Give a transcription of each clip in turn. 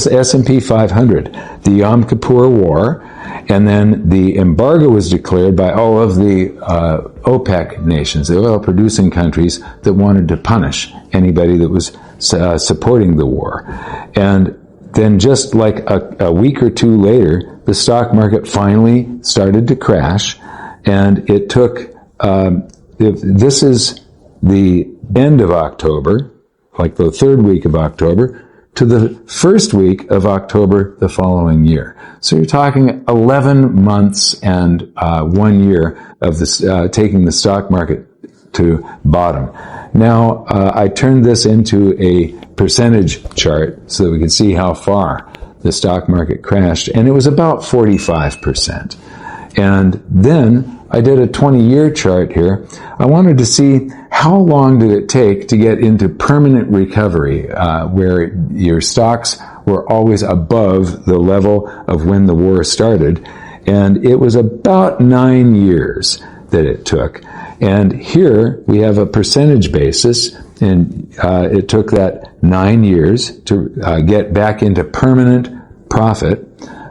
S&P 500, the Yom Kippur War, and then the embargo was declared by all of the OPEC nations, the oil-producing countries that wanted to punish anybody that was supporting the war. And then just like a week or two later, the stock market finally started to crash, and it took, this is the end of October, like the third week of October, to the first week of October the following year. So you're talking 11 months and 1 year of this, taking the stock market to bottom. Now, I turned this into a percentage chart so that we could see how far the stock market crashed, and it was about 45%. And then I did a 20-year chart here. I wanted to see how long did it take to get into permanent recovery, where your stocks were always above the level of when the war started. And it was about 9 years that it took. And here we have a percentage basis, and it took that 9 years to get back into permanent profit.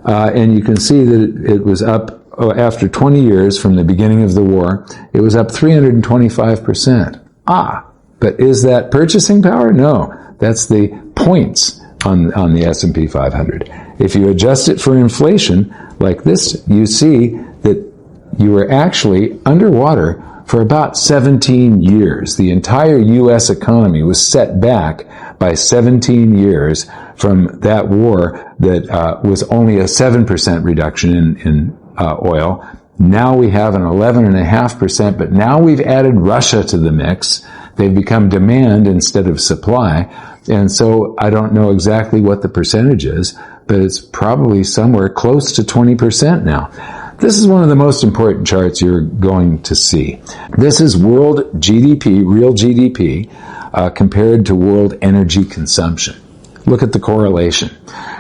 And you can see that it was up after 20 years from the beginning of the war. It was up 325%. But is that purchasing power? No, that's the points on the S&P 500. If you adjust it for inflation like this, you see that you were actually underwater for about 17 years. The entire U.S. economy was set back by 17 years from that war that was only a 7% reduction in oil. Now we have an 11.5%, but now we've added Russia to the mix. They've become demand instead of supply. And so I don't know exactly what the percentage is, but it's probably somewhere close to 20% now. This is one of the most important charts you're going to see. This is world GDP, real GDP, compared to world energy consumption. Look at the correlation.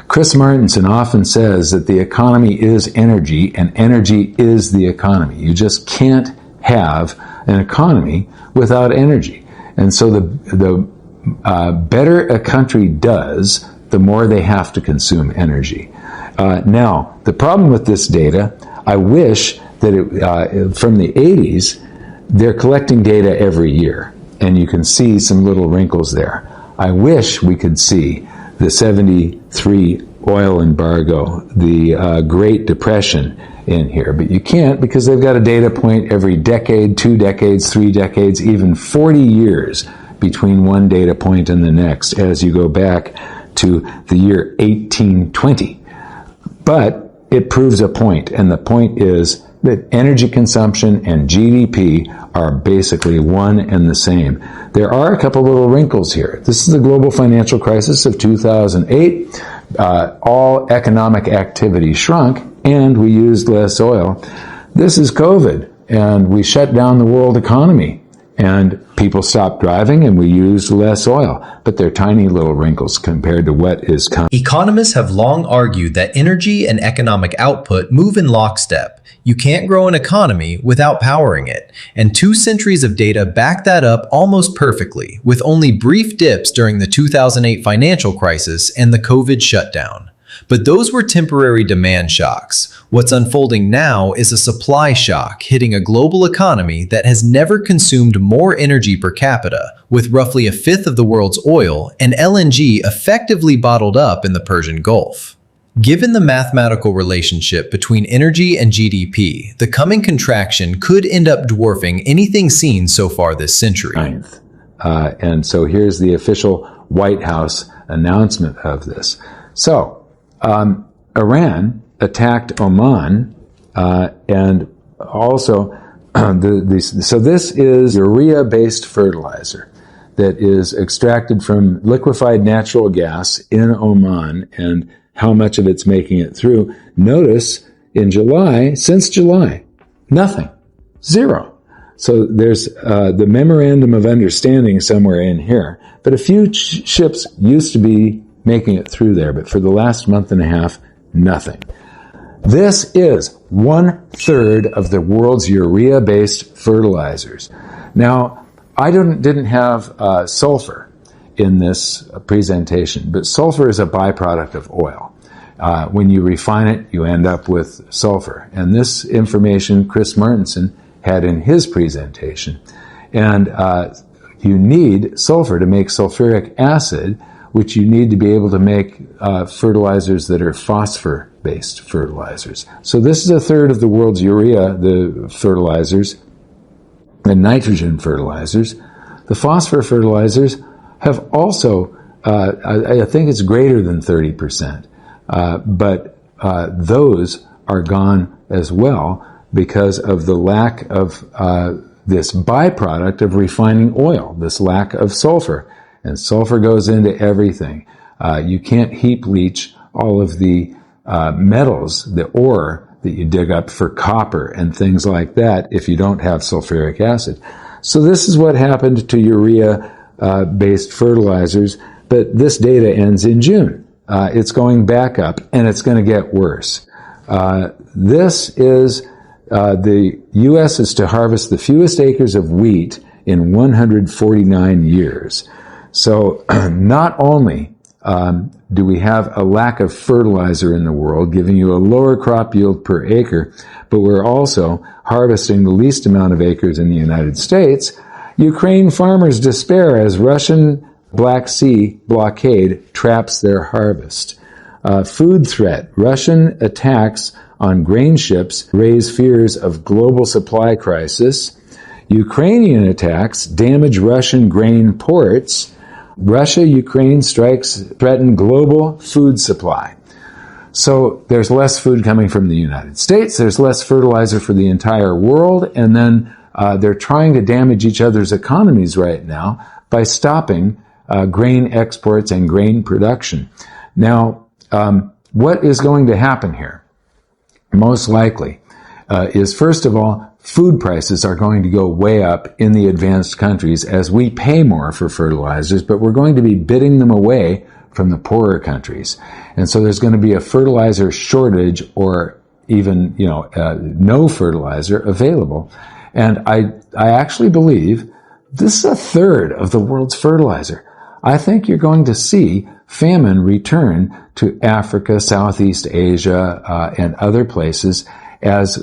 Chris Martenson often says that the economy is energy, and energy is the economy. You just can't have an economy without energy. And so the better a country does, the more they have to consume energy. Now, the problem with this data, I wish that from the 80s, they're collecting data every year, and you can see some little wrinkles there. I wish we could see the 73 oil embargo, the Great Depression in here, but you can't because they've got a data point every decade, 2 decades, 3 decades, even 40 years between one data point and the next as you go back to the year 1820. But it proves a point, and the point is that energy consumption and GDP are basically one and the same. There are a couple little wrinkles here. This is the global financial crisis of 2008. All economic activity shrunk, and we used less oil. This is COVID, and we shut down the world economy, and people stopped driving, and we used less oil. But they're tiny little wrinkles compared to what is coming. Economists have long argued that energy and economic output move in lockstep. You can't grow an economy without powering it, and 2 centuries of data back that up almost perfectly, with only brief dips during the 2008 financial crisis and the COVID shutdown. But those were temporary demand shocks. What's unfolding now is a supply shock hitting a global economy that has never consumed more energy per capita, with roughly 1/5 of the world's oil and LNG effectively bottled up in the Persian Gulf. Given the mathematical relationship between energy and GDP, the coming contraction could end up dwarfing anything seen so far this century. And so here's the official White House announcement of this. So, Iran attacked Oman, and also, so this is urea-based fertilizer that is extracted from liquefied natural gas in Oman, and how much of it's making it through. Notice in July, since July, nothing, 0. So there's the memorandum of understanding somewhere in here, but a few ships used to be making it through there, but for the last month and a half, nothing. This is 1/3 of the world's urea-based fertilizers. Now, I didn't have sulfur in this presentation, but sulfur is a byproduct of oil. When you refine it, you end up with sulfur. And this information Chris Martenson had in his presentation. And you need sulfur to make sulfuric acid, which you need to be able to make fertilizers that are phosphor-based fertilizers. So this is a third of the world's urea, the fertilizers, and nitrogen fertilizers. The phosphor fertilizers have also, I think it's greater than 30%, but those are gone as well because of the lack of this byproduct of refining oil, this lack of sulfur. And sulfur goes into everything. You can't heap leach all of the metals, the ore that you dig up for copper and things like that if you don't have sulfuric acid. So this is what happened to urea-based fertilizers, but this data ends in June. It's going back up, and it's going to get worse. This is the U.S. is to harvest the fewest acres of wheat in 149 years. So not only do we have a lack of fertilizer in the world, giving you a lower crop yield per acre, but we're also harvesting the least amount of acres in the United States. Ukraine farmers despair as Russian Black Sea blockade traps their harvest. Food threat. Russian attacks on grain ships raise fears of global supply crisis. Ukrainian attacks damage Russian grain ports. Russia-Ukraine strikes threaten global food supply. So there's less food coming from the United States, there's less fertilizer for the entire world, and then they're trying to damage each other's economies right now by stopping grain exports and grain production. Now, what is going to happen here? Most likely is, first of all, food prices are going to go way up in the advanced countries as we pay more for fertilizers, but we're going to be bidding them away from the poorer countries. And so there's going to be a fertilizer shortage or even, no fertilizer available. And I actually believe this is a third of the world's fertilizer. I think you're going to see famine return to Africa, Southeast Asia, and other places as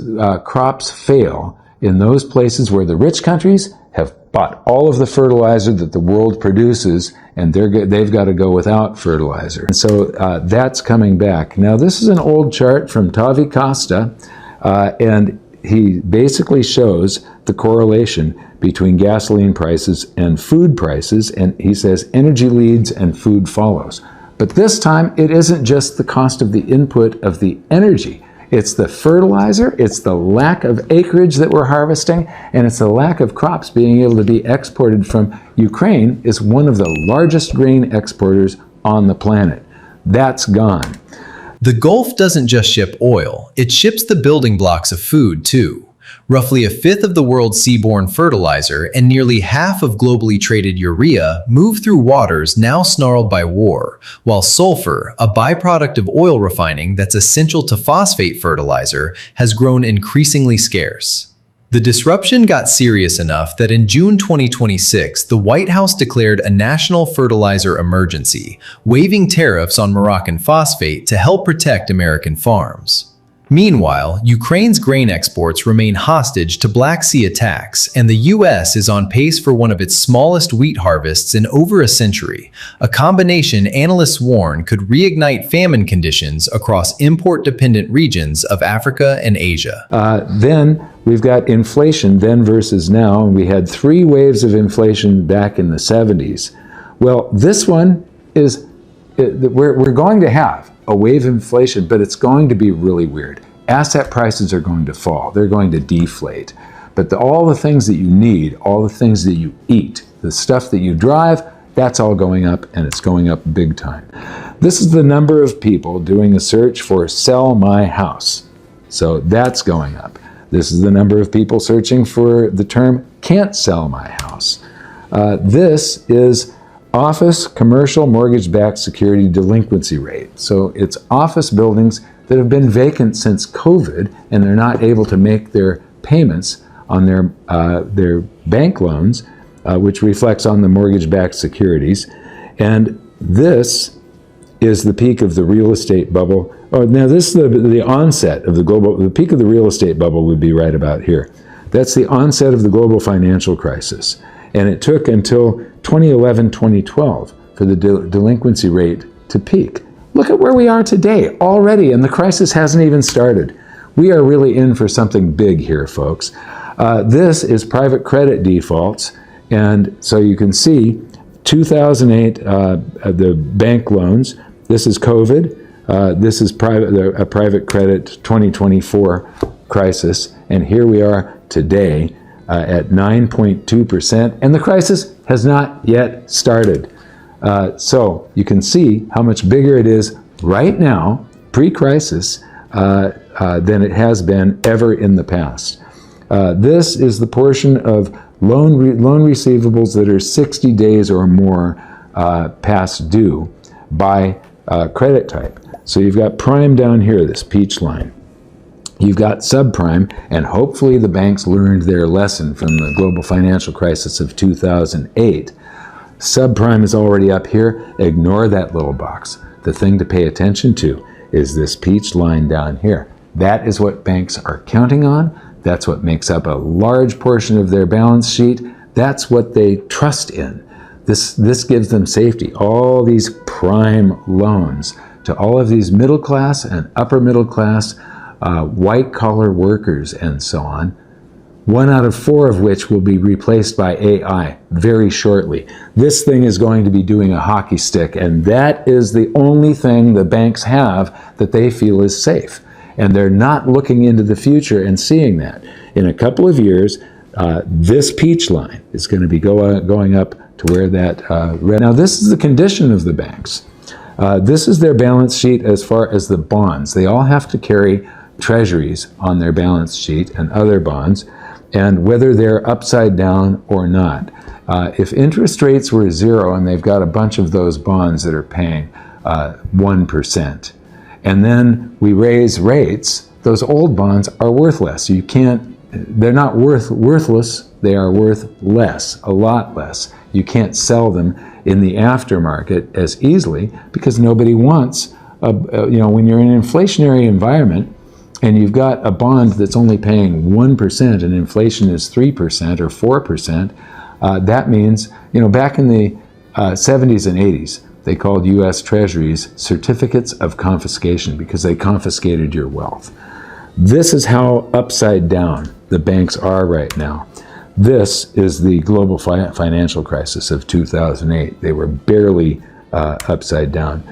crops fail in those places where the rich countries have bought all of the fertilizer that the world produces, and they've got to go without fertilizer. And so that's coming back. Now, this is an old chart from Tavi Costa, and he basically shows the correlation between gasoline prices and food prices, and he says energy leads and food follows. But this time, it isn't just the cost of the input of the energy. It's the fertilizer, it's the lack of acreage that we're harvesting, and it's the lack of crops being able to be exported from Ukraine is one of the largest grain exporters on the planet. That's gone. The Gulf doesn't just ship oil, it ships the building blocks of food too. Roughly a fifth of the world's seaborne fertilizer and nearly half of globally traded urea move through waters now snarled by war, while sulfur, a byproduct of oil refining that's essential to phosphate fertilizer, has grown increasingly scarce. The disruption got serious enough that in June 2026, the White House declared a national fertilizer emergency, waiving tariffs on Moroccan phosphate to help protect American farms. Meanwhile, Ukraine's grain exports remain hostage to Black Sea attacks, and the U.S. is on pace for one of its smallest wheat harvests in over a century, a combination analysts warn could reignite famine conditions across import-dependent regions of Africa and Asia. Then we've got inflation then versus now, and we had 3 waves of inflation back in the 70s. Well, this one is, we're going to have a wave of inflation, but it's going to be really weird. Asset prices are going to fall. They're going to deflate. But all the things that you need, all the things that you eat, the stuff that you drive, that's all going up, and it's going up big time. This is the number of people doing a search for sell my house. So that's going up. This is the number of people searching for the term can't sell my house. This is office commercial mortgage-backed security delinquency rate. So it's office buildings that have been vacant since COVID, and they're not able to make their payments on their bank loans, which reflects on the mortgage-backed securities. And this is the peak of the real estate bubble. Oh, now this is the onset of the peak of the real estate bubble would be right about here. That's the onset of the global financial crisis. And it took until 2011, 2012 for the delinquency rate to peak. Look at where we are today already, and the crisis hasn't even started. We are really in for something big here, folks. This is private credit defaults, and so you can see 2008, the bank loans. This is COVID. This is a private credit 2024 crisis, and here we are today at 9.2%, and the crisis has not yet started. So you can see how much bigger it is right now, pre-crisis, than it has been ever in the past. This is the portion of loan receivables that are 60 days or more past due by credit type. So you've got prime down here, this peach line. You've got subprime, and hopefully the banks learned their lesson from the global financial crisis of 2008. Subprime is already up here. Ignore that little box. The thing to pay attention to is this peach line down here. That is what banks are counting on. That's what makes up a large portion of their balance sheet. That's what they trust in. This gives them safety. All these prime loans to all of these middle class and upper middle class white collar workers and so on. 1 out of 4 of which will be replaced by AI very shortly. This thing is going to be doing a hockey stick, and that is the only thing the banks have that they feel is safe. And they're not looking into the future and seeing that. In a couple of years, this peach line is going to be going up to where that red. Now, this is the condition of the banks. This is their balance sheet as far as the bonds. They all have to carry treasuries on their balance sheet and other bonds, and whether they're upside down or not. If interest rates were 0 and they've got a bunch of those bonds that are paying 1%, and then we raise rates, those old bonds are worthless. They're not worthless, they are worth less, a lot less. You can't sell them in the aftermarket as easily because nobody wants, when you're in an inflationary environment, and you've got a bond that's only paying 1% and inflation is 3% or 4%, that means, back in the 70s and 80s, they called U.S. Treasuries certificates of confiscation because they confiscated your wealth. This is how upside down the banks are right now. This is the global financial crisis of 2008. They were barely upside down.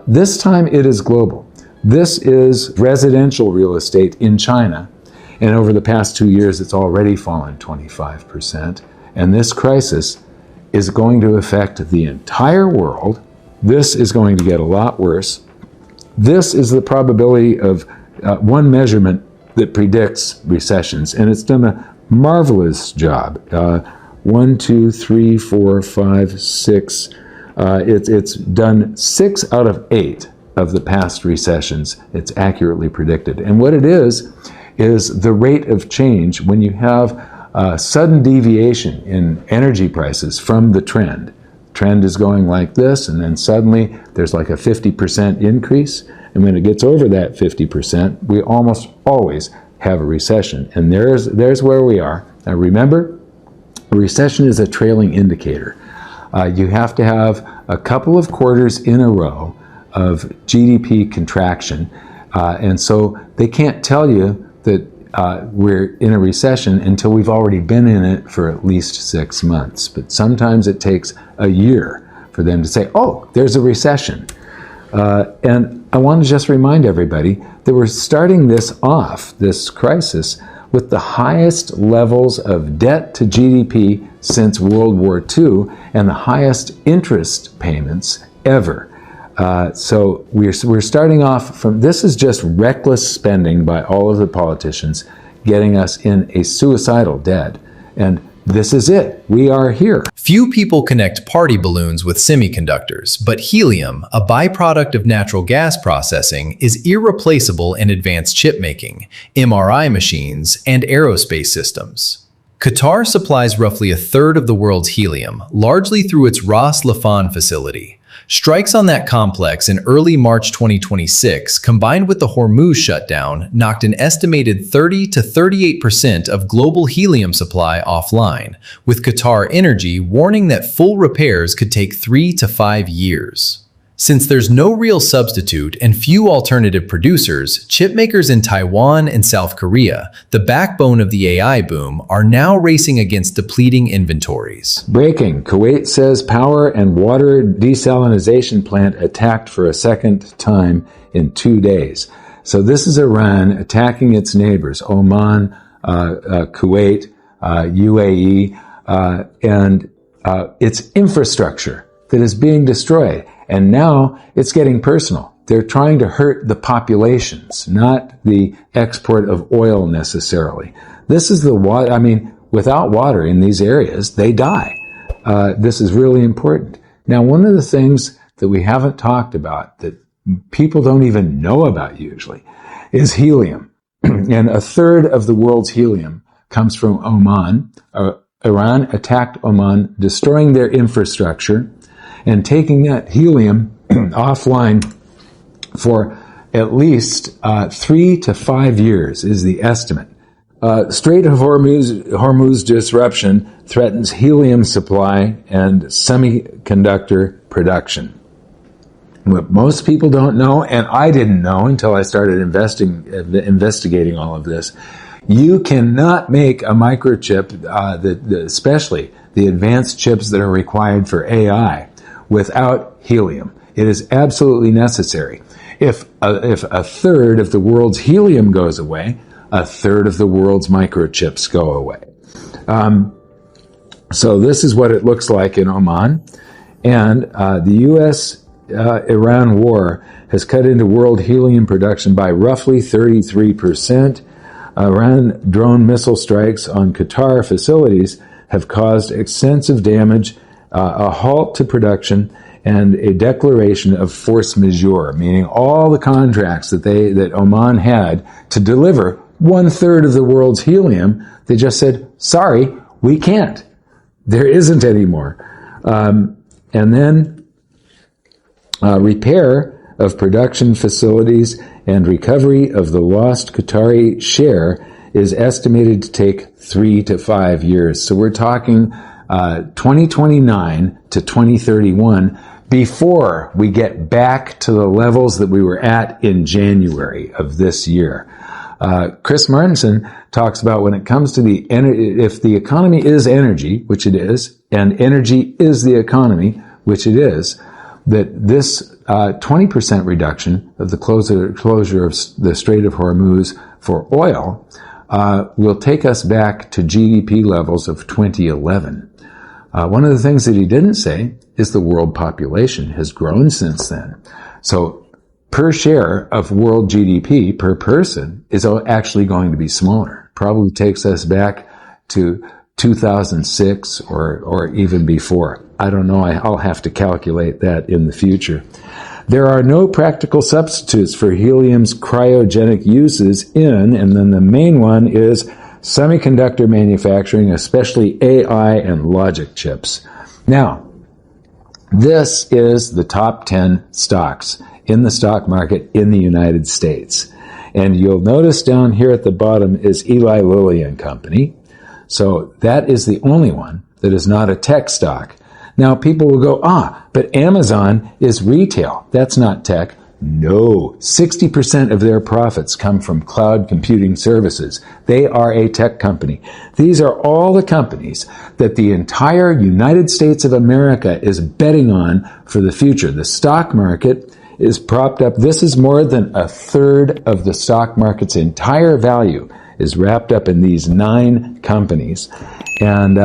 This time it is global. This is residential real estate in China, and over the past 2 years it's already fallen 25%, and this crisis is going to affect the entire world. This is going to get a lot worse. This is the probability of one measurement that predicts recessions, and it's done a marvelous job. 1, 2, 3, 4, 5, 6. It's done 6 out of 8 of the past recessions. It's accurately predicted. And what it is the rate of change when you have a sudden deviation in energy prices from the trend. Trend is going like this, and then suddenly there's like a 50% increase. And when it gets over that 50%, we almost always have a recession. And there's where we are. Now remember, a recession is a trailing indicator. You have to have a couple of quarters in a row of GDP contraction. And so they can't tell you that we're in a recession until we've already been in it for at least 6 months. But sometimes it takes a year for them to say, oh, there's a recession. And I want to just remind everybody that we're starting this crisis, with the highest levels of debt to GDP since World War II and the highest interest payments ever. So we're starting off from, this is just reckless spending by all of the politicians, getting us in a suicidal debt. And this is it. We are here. Few people connect party balloons with semiconductors, but helium, a byproduct of natural gas processing, is irreplaceable in advanced chip making, MRI machines, and aerospace systems. Qatar supplies roughly a third of the world's helium, largely through its Ras Laffan facility. Strikes on that complex in early March 2026, combined with the Hormuz shutdown, knocked an estimated 30 to 38% of global helium supply offline, with Qatar Energy warning that full repairs could take 3 to 5 years. Since there's no real substitute and few alternative producers, chipmakers in Taiwan and South Korea, the backbone of the AI boom, are now racing against depleting inventories. Breaking. Kuwait says power and water desalination plant attacked for a second time in 2 days. So this is Iran attacking its neighbors, Oman, Kuwait, UAE, and its infrastructure that is being destroyed. And now it's getting personal. They're trying to hurt the populations, not the export of oil necessarily. This is the water. I mean, without water in these areas, they die. This is really important. Now, one of the things that we haven't talked about that people don't even know about usually is helium. And a third of the world's helium comes from Oman. Iran attacked Oman, destroying their infrastructure and taking that helium offline for at least 3 to 5 years is the estimate. Strait of Hormuz disruption threatens helium supply and semiconductor production. What most people don't know, and I didn't know until I started investigating all of this, you cannot make a microchip, especially the advanced chips that are required for AI, without helium. It is absolutely necessary. If a third of the world's helium goes away, a third of the world's microchips go away. So this is what it looks like in Oman. And the U.S.-Iran war has cut into world helium production by roughly 33%. Iran drone missile strikes on Qatar facilities have caused extensive damage, a halt to production, and a declaration of force majeure, meaning all the contracts that Oman had to deliver 1/3 of the world's helium, they just said, sorry, we can't. There isn't any more. And then repair of production facilities and recovery of the lost Qatari share is estimated to take 3 to 5 years. So we're talking 2029 to 2031 before we get back to the levels that we were at in January of this year. Chris Martinson talks about when it comes to if the economy is energy, which it is, and energy is the economy, which it is, that this 20% reduction of the closure of the Strait of Hormuz for oil will take us back to GDP levels of 2011. One of the things that he didn't say is the world population has grown since then. So per share of world GDP per person is actually going to be smaller. Probably takes us back to 2006 or even before. I don't know. I'll have to calculate that in the future. There are no practical substitutes for helium's cryogenic uses and then the main one is semiconductor manufacturing, especially AI and logic chips. Now, this is the top 10 stocks in the stock market in the United States. And you'll notice down here at the bottom is Eli Lilly and Company. So that is the only one that is not a tech stock. Now people will go, but Amazon is retail. That's not tech. No, 60% of their profits come from cloud computing services. They are a tech company. These are all the companies that the entire United States of America is betting on for the future. The stock market is propped up. This is more than a third of the stock market's entire value is wrapped up in these 9 companies. And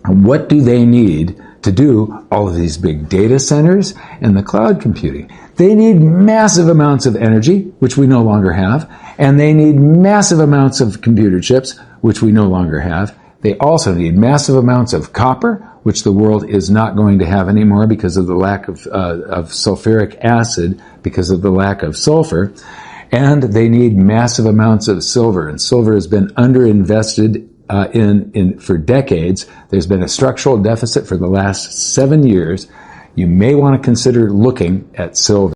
what do they need to do all of these big data centers and the cloud computing? They need massive amounts of energy, which we no longer have, and they need massive amounts of computer chips, which we no longer have. They also need massive amounts of copper, which the world is not going to have anymore because of the lack of sulfuric acid, because of the lack of sulfur. And they need massive amounts of silver, and silver has been underinvested for decades. There's been a structural deficit for the last 7 years. You may want to consider looking at silver.